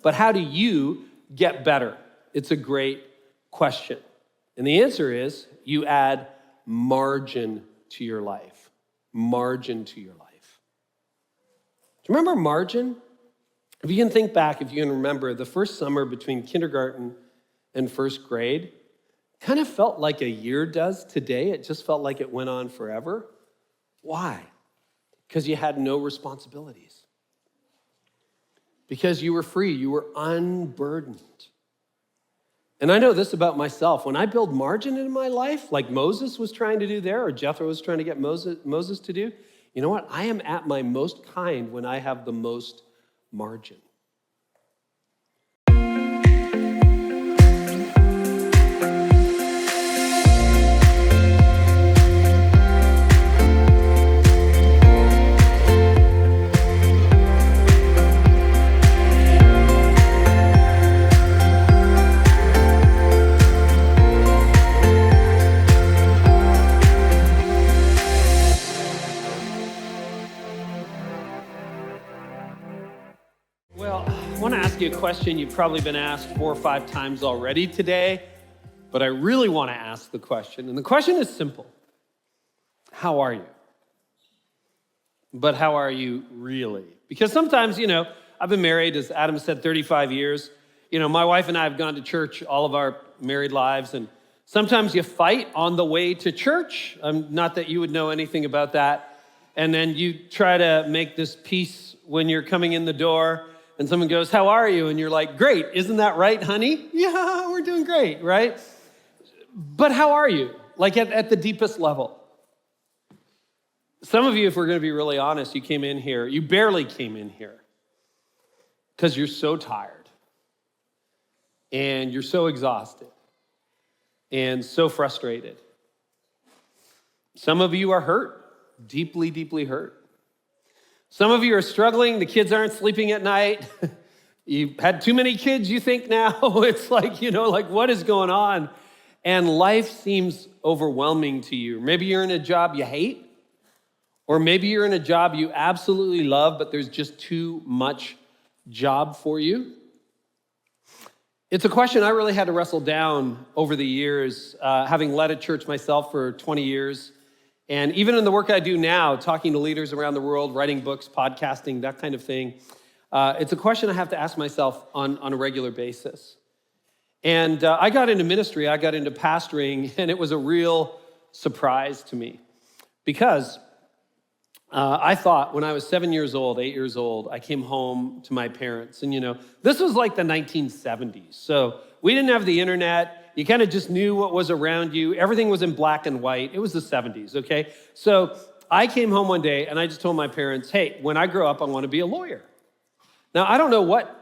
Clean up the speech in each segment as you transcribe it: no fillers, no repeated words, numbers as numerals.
but how do you get better? It's a great question. And the answer is you add margin to your life. Margin to your life. Do you remember margin? If you can think back, if you can remember, the first summer between kindergarten and first grade kind of felt like a year does today. It just felt like it went on forever. Why? Because you had no responsibilities. Because you were free, you were unburdened. And I know this about myself. When I build margin in my life, like Moses was trying to do there, or Jethro was trying to get Moses to do, you know what? I am at my most kind when I have the most margin. A question you've probably been asked 4 or 5 times already today, but I really want to ask the question, and the question is simple. How are you? But how are you really? Because sometimes, I've been married, as Adam said, 35 years. My wife and I have gone to church all of our married lives, and sometimes you fight on the way to church. Not that you would know anything about that. And then you try to make this peace when you're coming in the door, and someone goes, "How are you?" And you're like, "Great, isn't that right, honey?" "Yeah, we're doing great," right? But how are you? Like at the deepest level. Some of you, if we're going to be really honest, you barely came in here because you're so tired and you're so exhausted and so frustrated. Some of you are hurt, deeply, deeply hurt. Some of you are struggling. The kids aren't sleeping at night. You've had too many kids, you think now. It's like, what is going on? And life seems overwhelming to you. Maybe you're in a job you hate, or maybe you're in a job you absolutely love, but there's just too much job for you. It's a question I really had to wrestle down over the years, having led a church myself for 20 years. And even in the work I do now, talking to leaders around the world, writing books, podcasting, that kind of thing, it's a question I have to ask myself on a regular basis. And I got into ministry, I got into pastoring, and it was a real surprise to me. Because I thought when I was 7 years old, 8 years old, I came home to my parents. And this was like the 1970s. So we didn't have the internet. You kind of just knew what was around you. Everything was in black and white. It was the 70s, okay? So I came home one day and I just told my parents, "Hey, when I grow up, I want to be a lawyer." Now, I don't know what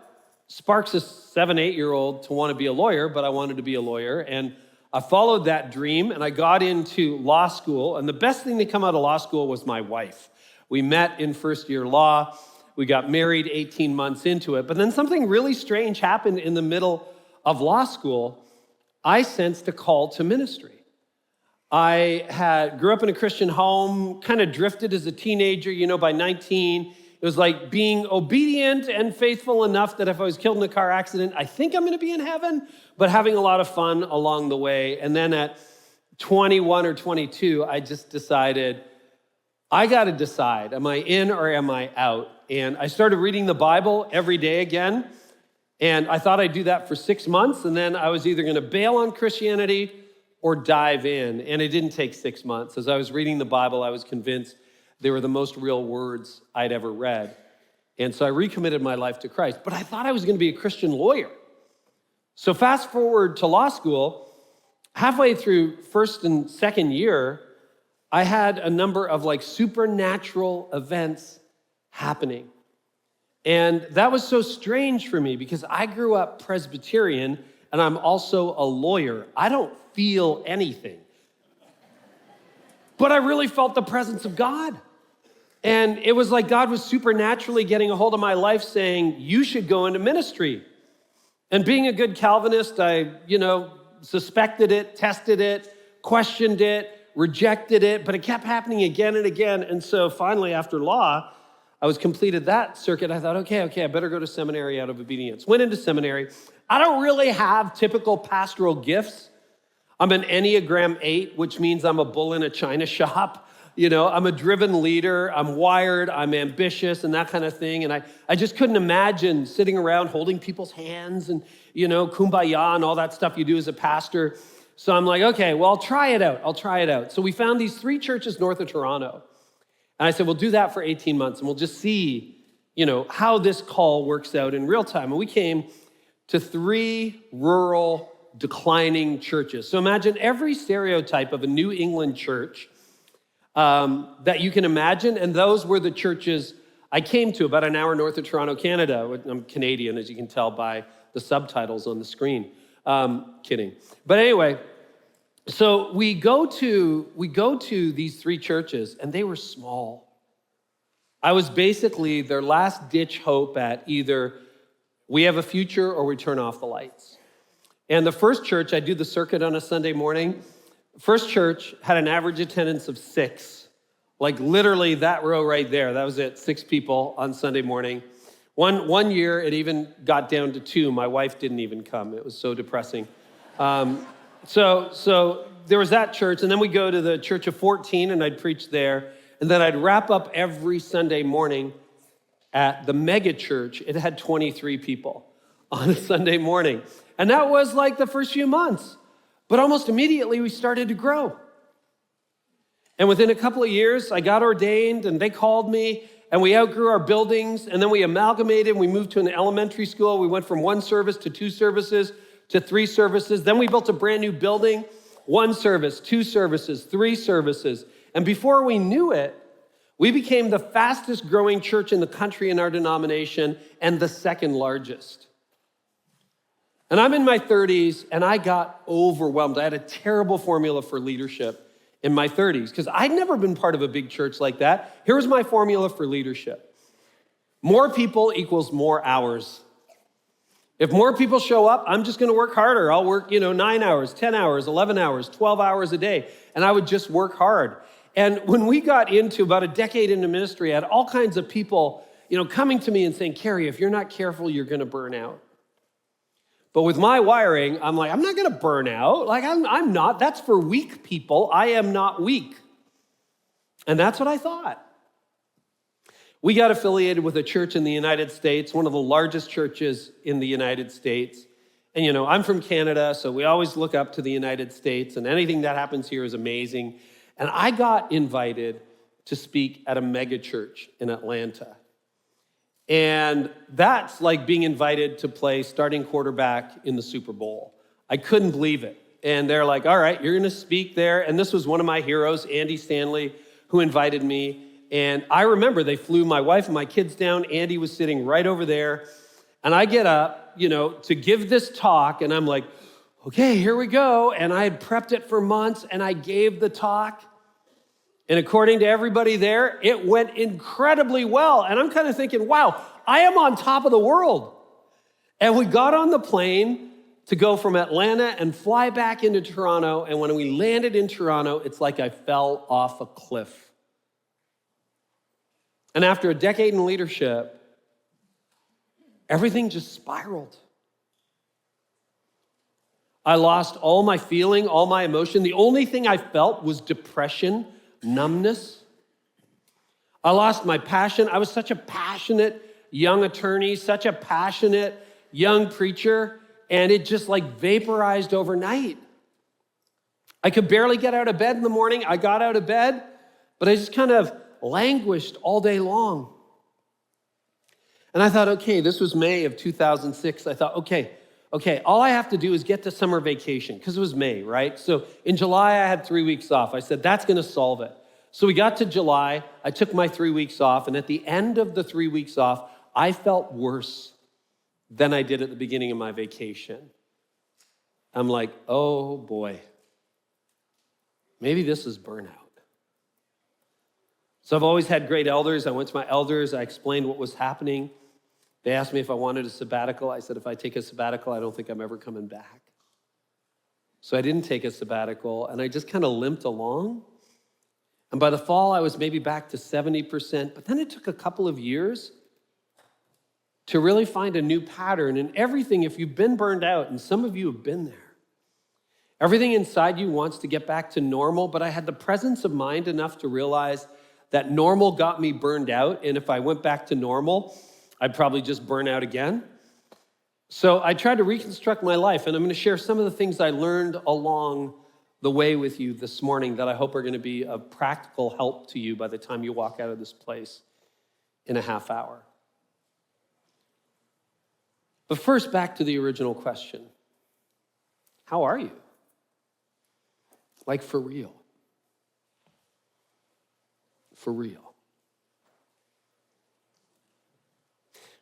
sparks a 7, 8-year-old to want to be a lawyer, but I wanted to be a lawyer. And I followed that dream and I got into law school. And the best thing to come out of law school was my wife. We met in first year law. We got married 18 months into it. But then something really strange happened in the middle of law school. I sensed a call to ministry. I grew up in a Christian home, kind of drifted as a teenager. By 19, it was like being obedient and faithful enough that if I was killed in a car accident, I think I'm going to be in heaven, but having a lot of fun along the way. And then at 21 or 22, I just decided, I got to decide, am I in or am I out? And I started reading the Bible every day again. And I thought I'd do that for 6 months, and then I was either going to bail on Christianity or dive in. And it didn't take 6 months. As I was reading the Bible, I was convinced they were the most real words I'd ever read. And so I recommitted my life to Christ. But I thought I was going to be a Christian lawyer. So fast forward to law school, halfway through first and second year, I had a number of supernatural events happening. And that was so strange for me because I grew up Presbyterian and I'm also a lawyer. I don't feel anything. But I really felt the presence of God. And it was like God was supernaturally getting a hold of my life saying, "You should go into ministry." And being a good Calvinist, I, suspected it, tested it, questioned it, rejected it, but it kept happening again and again. And so finally, after law, I was completed that circuit, I thought, okay, I better go to seminary out of obedience. Went into seminary. I don't really have typical pastoral gifts. I'm an Enneagram 8, which means I'm a bull in a china shop. I'm a driven leader, I'm wired, I'm ambitious and that kind of thing. And I just couldn't imagine sitting around holding people's hands and, kumbaya and all that stuff you do as a pastor. So I'm like, okay, well, I'll try it out. So we found these 3 churches north of Toronto. And I said, we'll do that for 18 months and we'll just see, how this call works out in real time. And we came to 3 rural, declining churches. So imagine every stereotype of a New England church that you can imagine. And those were the churches I came to about an hour north of Toronto, Canada. I'm Canadian, as you can tell by the subtitles on the screen. Kidding. But anyway, so we go to these 3 churches, and they were small. I was basically their last ditch hope at either we have a future or we turn off the lights. And the first church, I do the circuit on a Sunday morning. First church had an average attendance of 6. Like literally that row right there, that was it, 6 people on Sunday morning. One year, it even got down to 2. My wife didn't even come. It was so depressing. So there was that church, and then we go to the church of 14, and I'd preach there, and then I'd wrap up every Sunday morning at the mega church. It had 23 people on a Sunday morning, and that was like the first few months. But almost immediately, we started to grow. And within a couple of years, I got ordained, and they called me, and we outgrew our buildings, and then we amalgamated. We moved to an elementary school. We went from 1 service to 2 services to 3 services. Then we built a brand new building, 1 service, 2 services, 3 services. And before we knew it, we became the fastest growing church in the country in our denomination and the 2nd largest. And I'm in my 30s, and I got overwhelmed. I had a terrible formula for leadership in my 30s because I'd never been part of a big church like that. Here was my formula for leadership. More people equals more hours. If more people show up, I'm just going to work harder. I'll work, 9 hours, 10 hours, 11 hours, 12 hours a day, and I would just work hard. And when we got into about a decade into ministry, I had all kinds of people, coming to me and saying, Carey, if you're not careful, you're going to burn out. But with my wiring, I'm like, I'm not going to burn out. Like, I'm not. That's for weak people. I am not weak. And that's what I thought. We got affiliated with a church in the United States, one of the largest churches in the United States. And, I'm from Canada, so we always look up to the United States, and anything that happens here is amazing. And I got invited to speak at a mega church in Atlanta. And that's like being invited to play starting quarterback in the Super Bowl. I couldn't believe it. And they're like, all right, you're going to speak there. And this was one of my heroes, Andy Stanley, who invited me. And I remember they flew my wife and my kids down. Andy was sitting right over there. And I get up, to give this talk. And I'm like, okay, here we go. And I had prepped it for months. And I gave the talk. And according to everybody there, it went incredibly well. And I'm kind of thinking, wow, I am on top of the world. And we got on the plane to go from Atlanta and fly back into Toronto. And when we landed in Toronto, it's like I fell off a cliff. And after a decade in leadership, everything just spiraled. I lost all my feeling, all my emotion. The only thing I felt was depression, numbness. I lost my passion. I was such a passionate young attorney, such a passionate young preacher, and it just like vaporized overnight. I could barely get out of bed in the morning. I got out of bed, but I just kind of languished all day long. And I thought, okay, this was May of 2006. I thought, okay, all I have to do is get to summer vacation, because it was May, right? So in July, I had 3 weeks off. I said, that's going to solve it. So we got to July. I took my 3 weeks off. And at the end of the 3 weeks off, I felt worse than I did at the beginning of my vacation. I'm like, oh boy, maybe this is burnout. So I've always had great elders. I went to my elders. I explained what was happening. They asked me if I wanted a sabbatical. I said, if I take a sabbatical, I don't think I'm ever coming back. So I didn't take a sabbatical, and I just kind of limped along. And by the fall, I was maybe back to 70%, but then it took a couple of years to really find a new pattern. And everything, if you've been burned out, and some of you have been there, everything inside you wants to get back to normal, but I had the presence of mind enough to realize that normal got me burned out, and if I went back to normal, I'd probably just burn out again. So I tried to reconstruct my life, and I'm going to share some of the things I learned along the way with you this morning that I hope are going to be of practical help to you by the time you walk out of this place in a half hour. But first, back to the original question. How are you? Like for real. For real.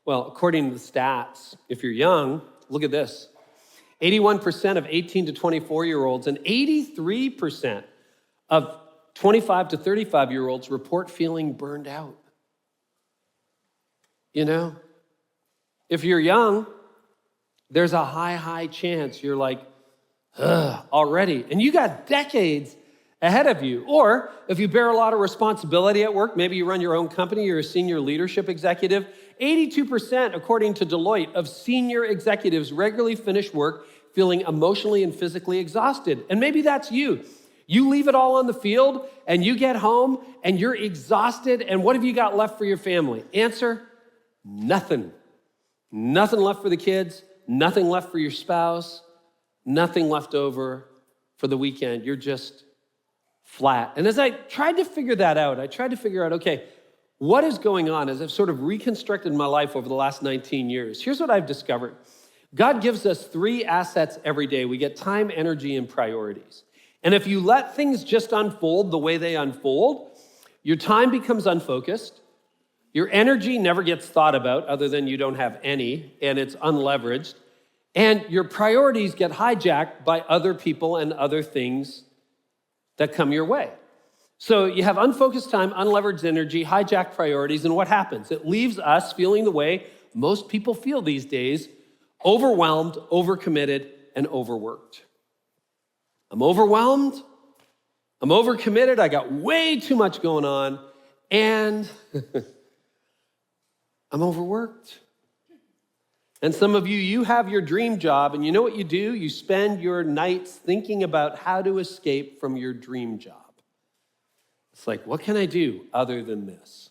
Well, according to the stats, if you're young, look at this. 81% of 18 to 24-year-olds and 83% of 25 to 35-year-olds report feeling burned out. You know, if you're young, there's a high chance you're like, already. And you got decades ahead of you. Or if you bear a lot of responsibility at work, maybe you run your own company, you're a senior leadership executive, 82%, according to Deloitte, of senior executives regularly finish work feeling emotionally and physically exhausted. And maybe that's you. You leave it all on the field and you get home and you're exhausted. And what have you got left for your family? Answer, nothing. Nothing left for the kids, nothing left for your spouse, nothing left over for the weekend. You're just flat. And as I tried to figure that out, okay, what is going on as I've sort of reconstructed my life over the last 19 years? Here's what I've discovered. God gives us 3 assets every day. We get time, energy, and priorities. And if you let things just unfold the way they unfold, your time becomes unfocused. Your energy never gets thought about other than you don't have any, and it's unleveraged. And your priorities get hijacked by other people and other things that come your way. So you have unfocused time, unleveraged energy, hijacked priorities, and what happens? It leaves us feeling the way most people feel these days, overwhelmed, overcommitted, and overworked. I'm overwhelmed, I'm overcommitted, I got way too much going on, and I'm overworked. And some of you have your dream job, and you know what you do? You spend your nights thinking about how to escape from your dream job. It's like, what can I do other than this?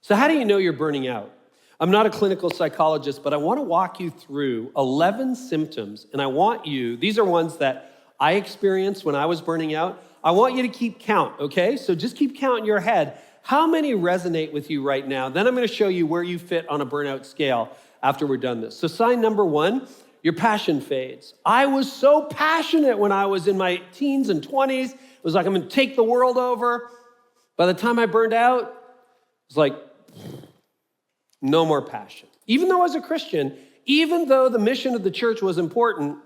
So how do you know you're burning out? I'm not a clinical psychologist, but I want to walk you through 11 symptoms, and I want you, these are ones that I experienced when I was burning out. I want you to keep count, okay? So just keep count in your head. How many resonate with you right now? Then I'm going to show you where you fit on a burnout scale after we're done this. So sign number 1, your passion fades. I was so passionate when I was in my teens and 20s. It was like, I'm going to take the world over. By the time I burned out, it was like, no more passion. Even though I was a Christian, even though the mission of the church was important,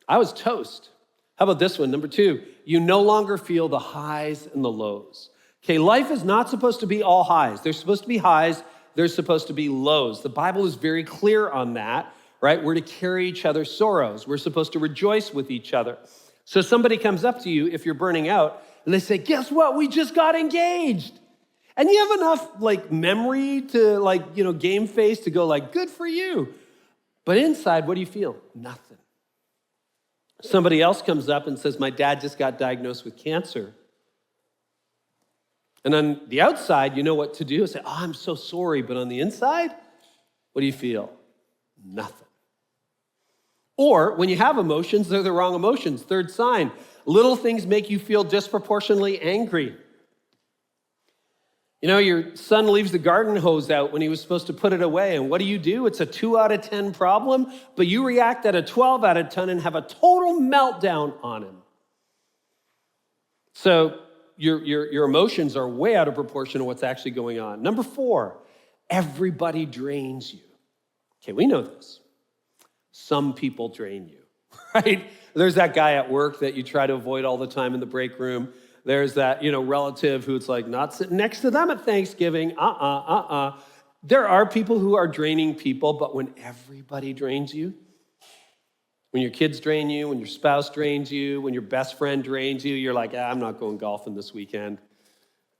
I was toast. How about this one? Number 2, you no longer feel the highs and the lows. Okay, life is not supposed to be all highs. There's supposed to be highs. There's supposed to be lows. The Bible is very clear on that, right? We're to carry each other's sorrows. We're supposed to rejoice with each other. So somebody comes up to you if you're burning out and they say, guess what? We just got engaged. And you have enough memory to game face to go good for you. But inside, what do you feel? Nothing. Somebody else comes up and says, my dad just got diagnosed with cancer. And on the outside, you know what to do. Say, I'm so sorry. But on the inside, what do you feel? Nothing. Or when you have emotions, they're the wrong emotions. Third sign, little things make you feel disproportionately angry. You know, your son leaves the garden hose out when he was supposed to put it away. And what do? It's a 2 out of 10 problem, but you react at a 12 out of 10 and have a total meltdown on him. So your emotions are way out of proportion to what's actually going on. Number 4, everybody drains you. Okay, we know this. Some people drain you, right? There's that guy at work that you try to avoid all the time in the break room. There's that, relative who it's like not sitting next to them at Thanksgiving. There are people who are draining people, but when everybody drains you, When your kids drain you, when your spouse drains you, when your best friend drains you, you're like, I'm not going golfing this weekend.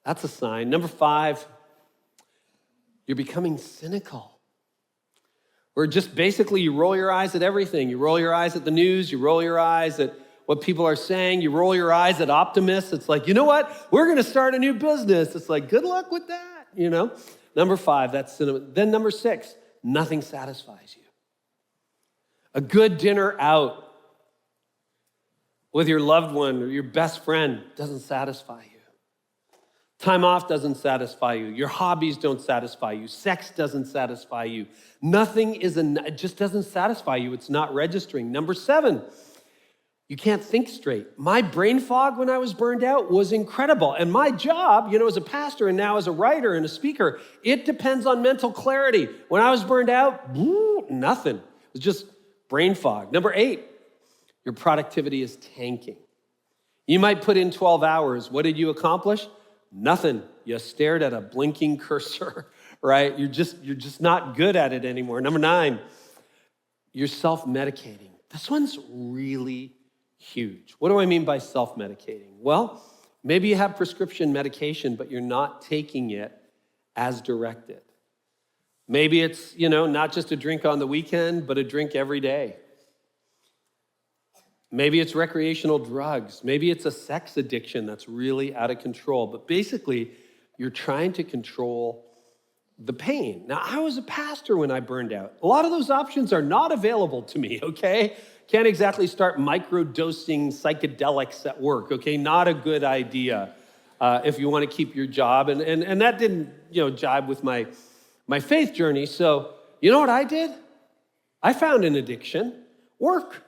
That's a sign. Number 5, you're becoming cynical. Or just basically you roll your eyes at everything. You roll your eyes at the news, you roll your eyes at what people are saying, you roll your eyes at optimists. It's like, you know what? We're gonna start a new business. It's like, good luck with that, you know? Number 5, that's cinema. Then number 6, nothing satisfies you. A good dinner out with your loved one or your best friend doesn't satisfy you. Time off doesn't satisfy you. Your hobbies don't satisfy you. Sex doesn't satisfy you. Nothing it just doesn't satisfy you. It's not registering. Number 7, you can't think straight. My brain fog when I was burned out was incredible. And my job, as a pastor and now as a writer and a speaker, it depends on mental clarity. When I was burned out, nothing. It was just brain fog. Number 8, your productivity is tanking. You might put in 12 hours. What did you accomplish? Nothing. You stared at a blinking cursor, right? You're just not good at it anymore. Number 9, you're self-medicating. This one's really huge. What do I mean by self-medicating? Well, maybe you have prescription medication, but you're not taking it as directed. Maybe it's, not just a drink on the weekend, but a drink every day. Maybe it's recreational drugs. Maybe it's a sex addiction that's really out of control. But basically, you're trying to control the pain. Now, I was a pastor when I burned out. A lot of those options are not available to me, okay? Can't exactly start microdosing psychedelics at work, okay? Not a good idea if you want to keep your job. And that didn't, jibe with my faith journey. So you know what I did? I found an addiction, work.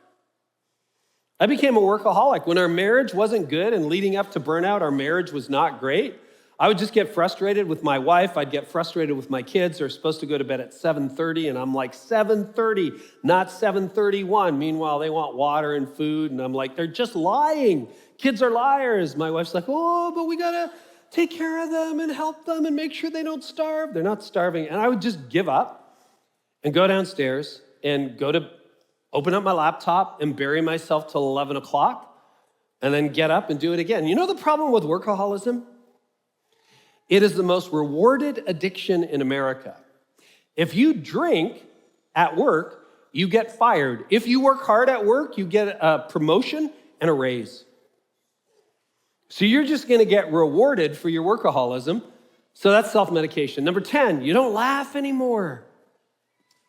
I became a workaholic. When our marriage wasn't good and leading up to burnout, our marriage was not great, I would just get frustrated with my wife. I'd get frustrated with my kids. They're supposed to go to bed at 7:30, and I'm like, 7:30, not 7:31. Meanwhile, they want water and food, and I'm like, they're just lying. Kids are liars. My wife's like, but we gotta take care of them and help them and make sure they don't starve. They're not starving. And I would just give up and go downstairs and open up my laptop and bury myself till 11 o'clock and then get up and do it again. You know the problem with workaholism? It is the most rewarded addiction in America. If you drink at work, you get fired. If you work hard at work, you get a promotion and a raise. So you're just gonna get rewarded for your workaholism. So that's self-medication. Number 10, you don't laugh anymore.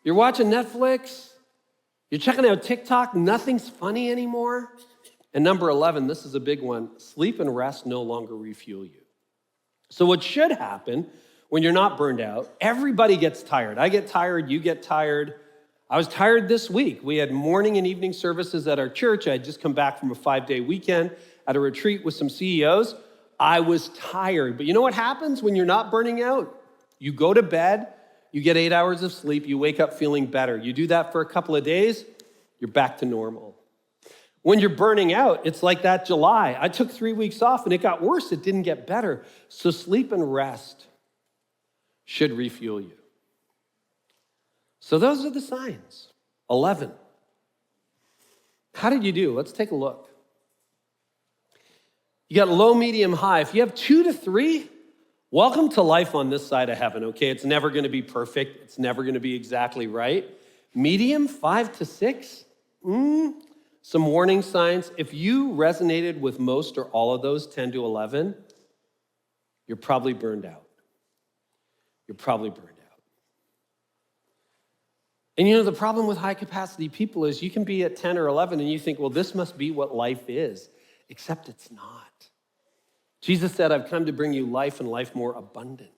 You're watching Netflix, you're checking out TikTok, nothing's funny anymore. And number 11, this is a big one, sleep and rest no longer refuel you. So what should happen when you're not burned out, everybody gets tired. I get tired, you get tired. I was tired this week. We had morning and evening services at our church. I had just come back from a 5-day weekend at a retreat with some CEOs. I was tired. But you know what happens when you're not burning out? You go to bed, you get 8 hours of sleep, you wake up feeling better. You do that for a couple of days, you're back to normal. When you're burning out, it's like that July. I took 3 weeks off and it got worse, it didn't get better. So sleep and rest should refuel you. So those are the signs. 11. How did you do? Let's take a look. You got low, medium, high. If you have 2 to 3, welcome to life on this side of heaven, okay? It's never gonna be perfect. It's never gonna be exactly right. Medium, 5 to 6, some warning signs. If you resonated with most or all of those, 10 to 11, you're probably burned out. You're probably burned out. And the problem with high capacity people is you can be at 10 or 11 and you think, well, this must be what life is, except it's not. Jesus said, I've come to bring you life and life more abundant.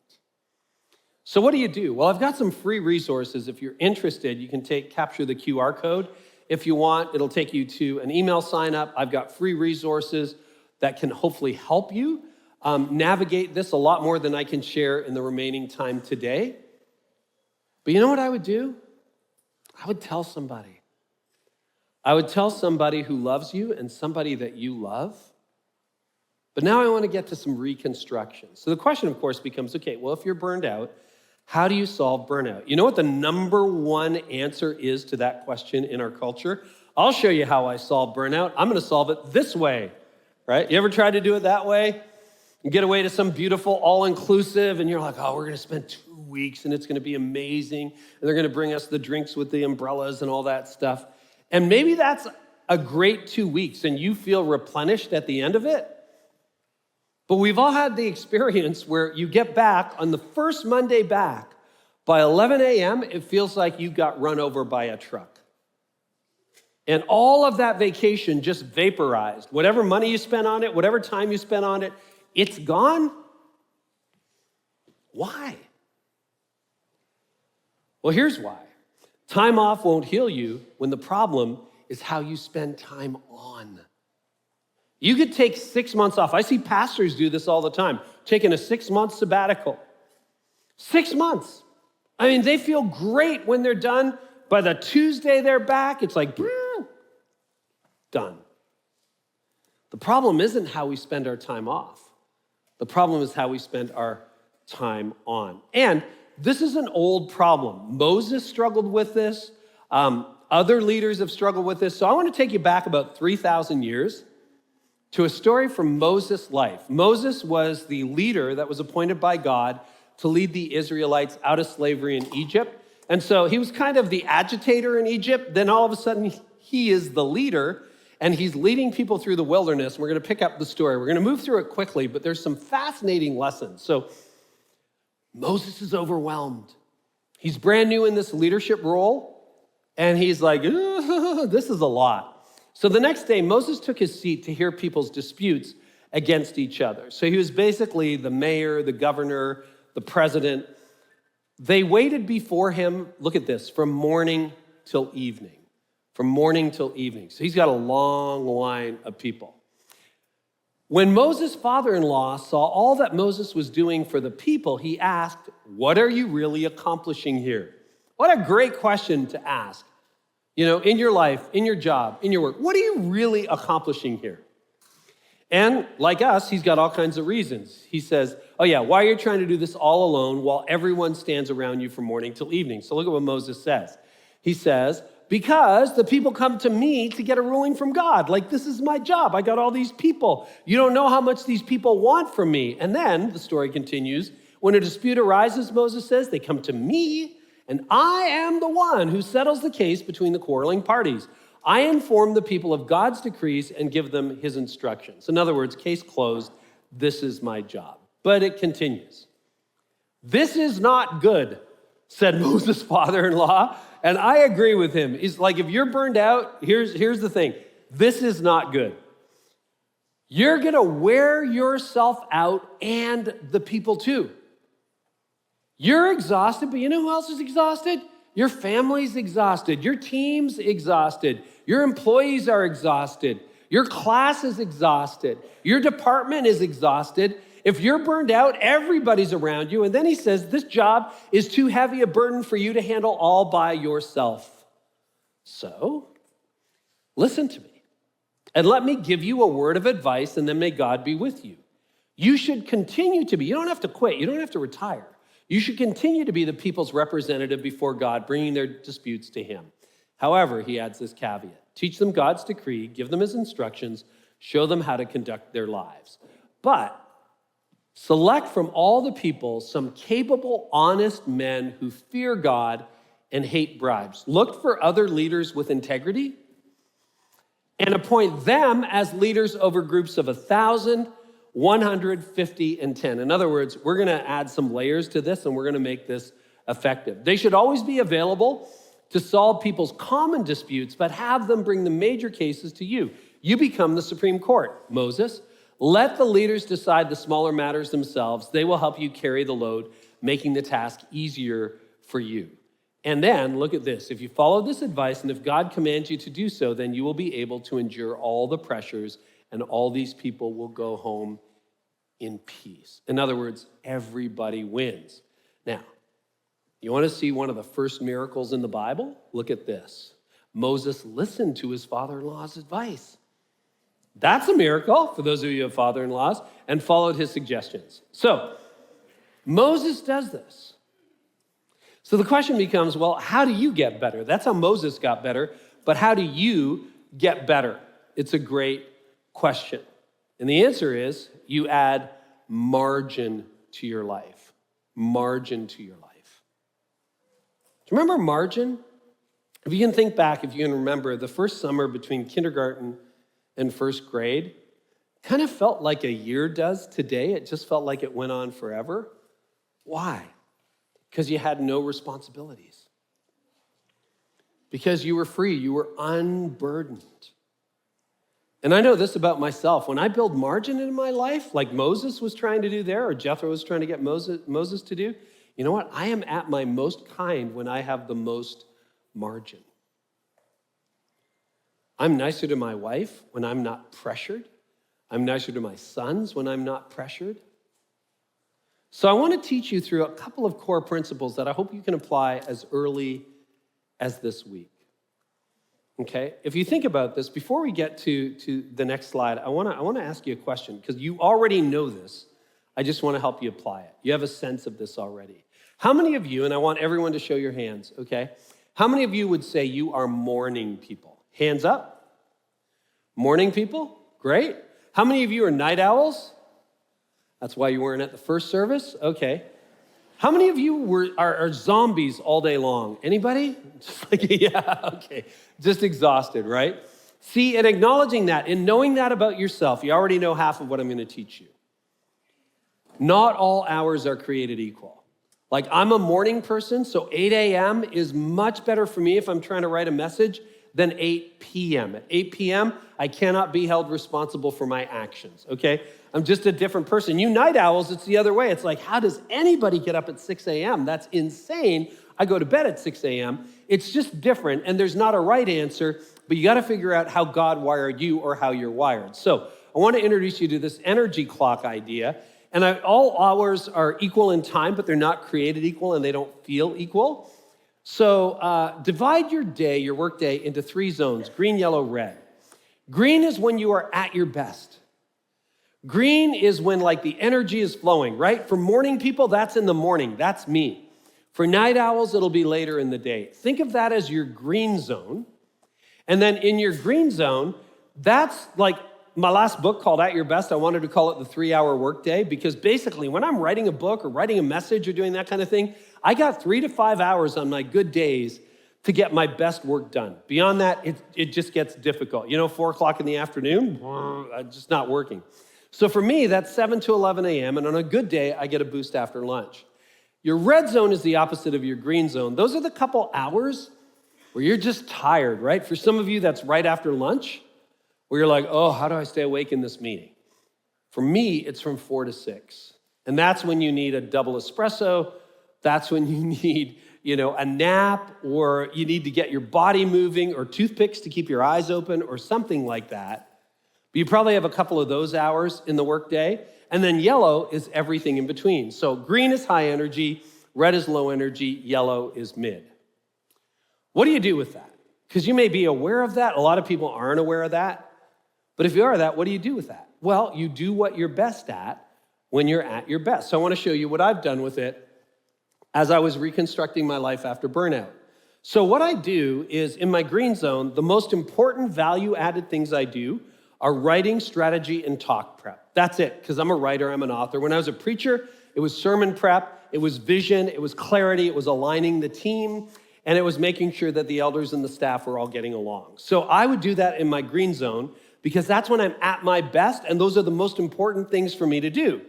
So what do you do? Well, I've got some free resources. If you're interested, you can capture the QR code. If you want, it'll take you to an email sign up. I've got free resources that can hopefully help you navigate this a lot more than I can share in the remaining time today. But you know what I would do? I would tell somebody. I would tell somebody who loves you and somebody that you love. But now I want to get to some reconstruction. So the question, of course, becomes, okay, well, if you're burned out, how do you solve burnout? You know what the number one answer is to that question in our culture? I'll show you how I solve burnout. I'm going to solve it this way, right? You ever tried to do it that way? You get away to some beautiful all-inclusive, and you're like, oh, we're going to spend 2 weeks, and it's going to be amazing, and they're going to bring us the drinks with the umbrellas and all that stuff. And maybe that's a great 2 weeks, and you feel replenished at the end of it. But we've all had the experience where you get back on the first Monday back. By 11 a.m., it feels like you got run over by a truck. And all of that vacation just vaporized. Whatever money you spent on it, whatever time you spent on it, it's gone. Why? Well, here's why. Time off won't heal you when the problem is how you spend time on. You could take 6 months off. I see pastors do this all the time, taking a 6-month sabbatical. 6 months. I mean, they feel great when they're done. By the Tuesday they're back, it's like, done. The problem isn't how we spend our time off. The problem is how we spend our time on. And this is an old problem. Moses struggled with this. Other leaders have struggled with this. So I want to take you back about 3,000 years to a story from Moses' life. Moses was the leader that was appointed by God to lead the Israelites out of slavery in Egypt. And so he was kind of the agitator in Egypt. Then all of a sudden, he is the leader, and he's leading people through the wilderness. We're going to pick up the story. We're going to move through it quickly, but there's some fascinating lessons. So Moses is overwhelmed. He's brand new in this leadership role, and he's like, this is a lot. So the next day, Moses took his seat to hear people's disputes against each other. So he was basically the mayor, the governor, the president. They waited before him, look at this, from morning till evening. From morning till evening. So he's got a long line of people. When Moses' father-in-law saw all that Moses was doing for the people, he asked, what are you really accomplishing here? What a great question to ask. You know, in your life, in your job, in your work, what are you really accomplishing here? And like us, he's got all kinds of reasons. He says, oh yeah, why are you trying to do this all alone while everyone stands around you from morning till evening? So look at what Moses says. He says, because the people come to me to get a ruling from God. Like, this is my job. I got all these people. You don't know how much these people want from me. And then the story continues. When a dispute arises, Moses says, they come to me, and I am the one who settles the case between the quarreling parties. I inform the people of God's decrees and give them his instructions. In other words, case closed, this is my job. But it continues. This is not good, said Moses' father-in-law, and I agree with him. He's like, if you're burned out, here's the thing. This is not good. You're gonna wear yourself out and the people too. You're exhausted, but you know who else is exhausted? Your family's exhausted. Your team's exhausted. Your employees are exhausted. Your class is exhausted. Your department is exhausted. If you're burned out, everybody's around you. And then he says, this job is too heavy a burden for you to handle all by yourself. So, listen to me. And let me give you a word of advice, and then may God be with you. You should continue to be, you don't have to quit, you don't have to retire. You should continue to be the people's representative before God, bringing their disputes to him. However, he adds this caveat. Teach them God's decree, give them his instructions, show them how to conduct their lives. But select from all the people some capable, honest men who fear God and hate bribes. Look for other leaders with integrity and appoint them as leaders over groups of 1,000, 150, and 10. In other words, we're going to add some layers to this, and we're going to make this effective. They should always be available to solve people's common disputes, but have them bring the major cases to you. You become the Supreme Court, Moses. Let the leaders decide the smaller matters themselves. They will help you carry the load, making the task easier for you. And then, look at this. If you follow this advice, and if God commands you to do so, then you will be able to endure all the pressures, and all these people will go home in peace. In other words, everybody wins. Now, you want to see one of the first miracles in the Bible? Look at this. Moses listened to his father-in-law's advice. That's a miracle for those of you who have father-in-laws, and followed his suggestions. So, Moses does this. So the question becomes, well, how do you get better? That's how Moses got better. but how do you get better? It's a great question. And the answer is you add margin to your life. Margin to your life. Do you remember margin? If you can think back, if you can remember, the first summer between kindergarten and first grade kind of felt like a year does today. It just felt like it went on forever. Why? Because you had no responsibilities. Because you were free, you were unburdened. And I know this about myself. When I build margin in my life, like Moses was trying to do there, or Jethro was trying to get Moses to do, you know what? I am at my most kind when I have the most margin. I'm nicer to my wife when I'm not pressured. I'm nicer to my sons when I'm not pressured. So I want to teach you through a couple of core principles that I hope you can apply as early as this week. Okay, if you think about this, before we get to the next slide, I want to ask you a question, because you already know this. I just want to help you apply it. You have a sense of this already. How many of you, and I want everyone to show your hands, okay? How many of you would say you are morning people? Hands up. Morning people? Great. How many of you are night owls? That's why you weren't at the first service? Okay. How many of you are zombies all day long? Anybody? Just like, yeah, okay. Just exhausted, right? See, and acknowledging that and knowing that about yourself, you already know half of what I'm going to teach you. Not all hours are created equal. Like, I'm a morning person, so 8 a.m. is much better for me if I'm trying to write a message than 8 p.m. At 8 p.m., I cannot be held responsible for my actions, okay? I'm just a different person. You night owls, it's the other way. It's like, how does anybody get up at 6 a.m.? That's insane. I go to bed at 6 a.m. It's just different, and there's not a right answer, but you got to figure out how God wired you or how you're wired. So I want to introduce you to this energy clock idea. And all hours are equal in time, but they're not created equal, and they don't feel equal. So divide your day, your work day, into 3 zones: green, yellow, red. Green is when you are at your best. Green is when, like, the energy is flowing, right? For morning people, that's in the morning. That's me. For night owls, it'll be later in the day. Think of that as your green zone. And then in your green zone, that's like my last book called At Your Best. I wanted to call it the 3-hour workday, because basically when I'm writing a book or writing a message or doing that kind of thing, I got 3 to 5 hours on my good days to get my best work done. Beyond that, it just gets difficult. 4 o'clock in the afternoon, just not working. So for me, that's 7 to 11 a.m., and on a good day, I get a boost after lunch. Your red zone is the opposite of your green zone. Those are the couple hours where you're just tired, right? For some of you, that's right after lunch, where you're like, oh, how do I stay awake in this meeting? For me, it's from 4 to 6. And that's when you need a double espresso. That's when you need, a nap, or you need to get your body moving, or toothpicks to keep your eyes open, or something like that. But you probably have a couple of those hours in the workday. And then yellow is everything in between. So green is high energy, red is low energy, yellow is mid. What do you do with that? Because you may be aware of that. A lot of people aren't aware of that. But if you are that, what do you do with that? Well, you do what you're best at when you're at your best. So I want to show you what I've done with it as I was reconstructing my life after burnout. So what I do is, in my green zone, the most important value-added things I do are writing, strategy, and talk prep. That's it, because I'm a writer, I'm an author. When I was a preacher, it was sermon prep, it was vision, it was clarity, it was aligning the team, and it was making sure that the elders and the staff were all getting along. So I would do that in my green zone, because that's when I'm at my best, and those are the most important things for me to do.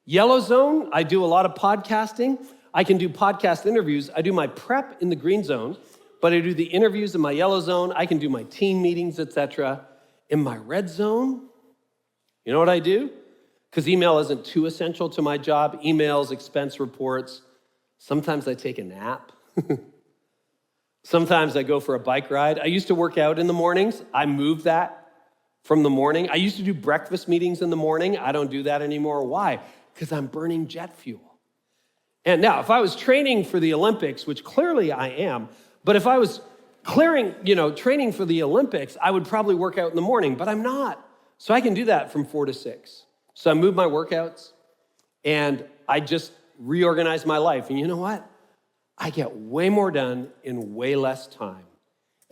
Yellow zone, I do a lot of podcasting. I can do podcast interviews. I do my prep in the green zone, but I do the interviews in my yellow zone. I can do my team meetings, etc. In my red zone, you know what I do? Because email isn't too essential to my job. Emails, expense reports. Sometimes I take a nap. Sometimes I go for a bike ride. I used to work out in the mornings. I moved that from the morning. I used to do breakfast meetings in the morning. I don't do that anymore. Why? Because I'm burning jet fuel. And now, if I was training for the Olympics, which clearly I am, but if I was training for the Olympics, I would probably work out in the morning, but I'm not. So I can do that from 4 to 6. So I move my workouts, and I just reorganize my life. And you know what? I get way more done in way less time.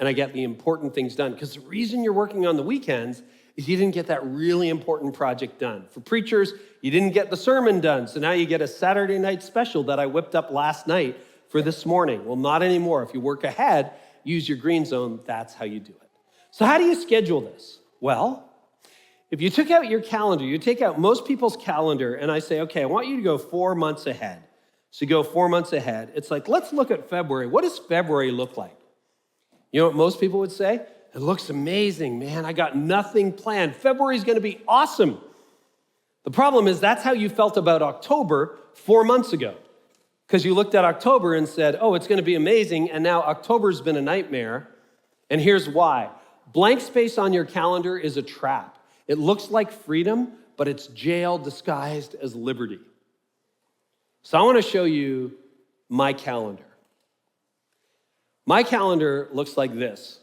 and I get the important things done. Because the reason you're working on the weekends is you didn't get that really important project done. For preachers, you didn't get the sermon done, so now you get a Saturday night special that I whipped up last night for this morning. Well, not anymore. If you work ahead, use your green zone, that's how you do it. So how do you schedule this? Well, if you took out your calendar, you take out most people's calendar, and I say, okay, I want you to go 4 months ahead. So you go 4 months ahead. It's like, let's look at February. What does February look like? You know what most people would say? It looks amazing, man. I got nothing planned. February's going to be awesome. The problem is that's how you felt about October 4 months ago, because you looked at October and said, oh, it's going to be amazing, and now October's been a nightmare, and here's why. Blank space on your calendar is a trap. It looks like freedom, but it's jail disguised as liberty. So I want to show you my calendar. My calendar looks like this.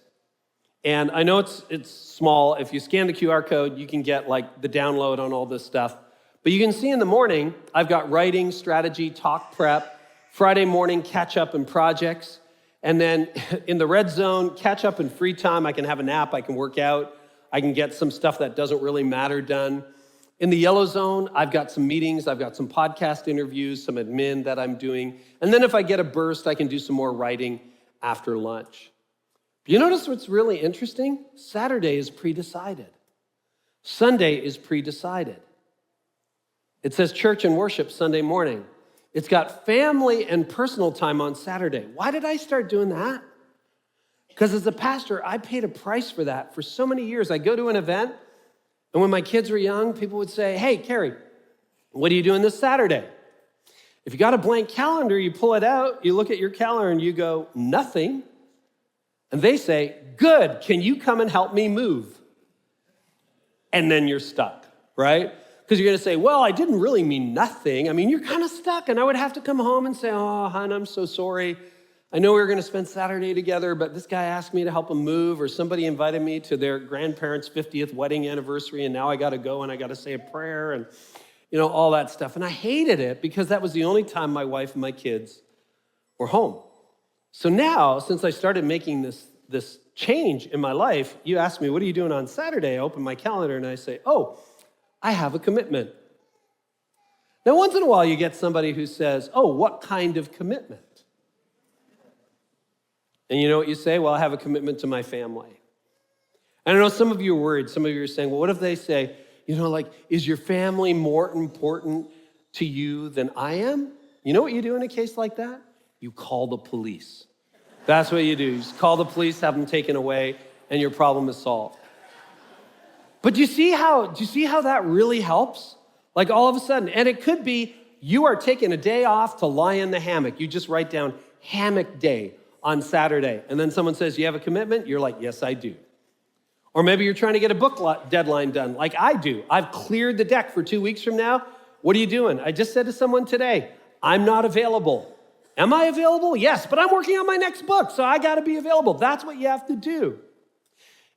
And I know it's small. If you scan the QR code, you can get like the download on all this stuff. But you can see in the morning, I've got writing, strategy, talk prep, Friday morning catch up and projects. And then in the red zone, catch up and free time. I can have a nap, I can work out, I can get some stuff that doesn't really matter done. In the yellow zone, I've got some meetings, I've got some podcast interviews, some admin that I'm doing. And then if I get a burst, I can do some more writing after lunch. You notice what's really interesting? Saturday is pre-decided. Sunday is pre-decided. It says church and worship Sunday morning. It's got family and personal time on Saturday. Why did I start doing that? Because as a pastor, I paid a price for that for so many years. I go to an event, and when my kids were young, people would say, hey, Carey, what are you doing this Saturday? If you got a blank calendar, you pull it out, you look at your calendar, and you go, nothing. And they say, good, can you come and help me move? And then you're stuck, right? Because you're going to say, well, I didn't really mean nothing. I mean, you're kind of stuck. And I would have to come home and say, oh, hon, I'm so sorry. I know we were going to spend Saturday together, but this guy asked me to help him move, or somebody invited me to their grandparents' 50th wedding anniversary, and now I got to go and I got to say a prayer and, all that stuff. And I hated it because that was the only time my wife and my kids were home. So now, since I started making this change in my life, you ask me, what are you doing on Saturday? I open my calendar and I say, oh, I have a commitment. Now, once in a while, you get somebody who says, oh, what kind of commitment? And you know what you say? Well, I have a commitment to my family. And I know some of you are worried. Some of you are saying, well, what if they say, is your family more important to you than I am? You know what you do in a case like that? You call the police. That's what you do. You just call the police, have them taken away, and your problem is solved. But do you see how that really helps? Like all of a sudden, and it could be you are taking a day off to lie in the hammock. You just write down hammock day on Saturday. And then someone says, you have a commitment? You're like, yes, I do. Or maybe you're trying to get a book deadline done like I do. I've cleared the deck for 2 weeks from now. What are you doing? I just said to someone today, I'm not available. Am I available? Yes, but I'm working on my next book, so I got to be available. That's what you have to do.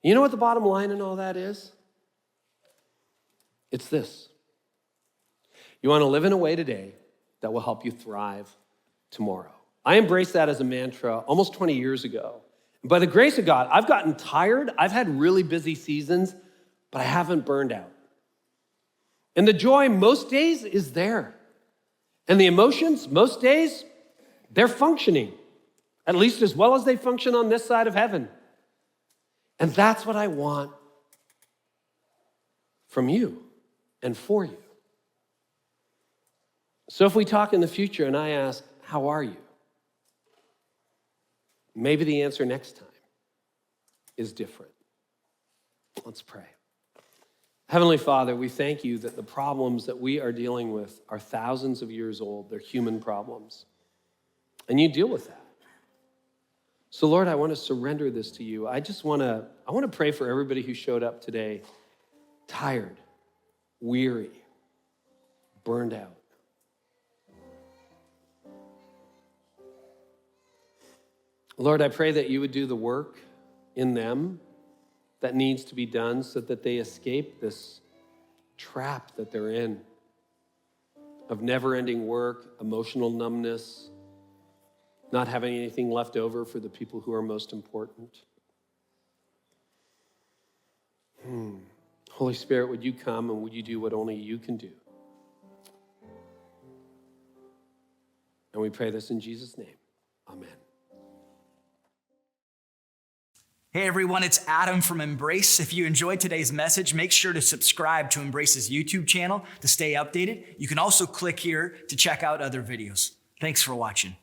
You know what the bottom line in all that is? It's this. You want to live in a way today that will help you thrive tomorrow. I embraced that as a mantra almost 20 years ago. By the grace of God, I've gotten tired. I've had really busy seasons, but I haven't burned out. And the joy most days is there. And the emotions most days, they're functioning, at least as well as they function on this side of heaven. And that's what I want from you and for you. So if we talk in the future and I ask, how are you? Maybe the answer next time is different. Let's pray. Heavenly Father, we thank you that the problems that we are dealing with are thousands of years old. They're human problems. And you deal with that. So Lord, I want to surrender this to you. I want to pray for everybody who showed up today, tired, weary, burned out. Lord, I pray that you would do the work in them that needs to be done so that they escape this trap that they're in of never-ending work, emotional numbness, not having anything left over for the people who are most important. Holy Spirit, would you come and would you do what only you can do? And we pray this in Jesus' name. Amen. Hey everyone, it's Adam from Embrace. If you enjoyed today's message, make sure to subscribe to Embrace's YouTube channel to stay updated. You can also click here to check out other videos. Thanks for watching.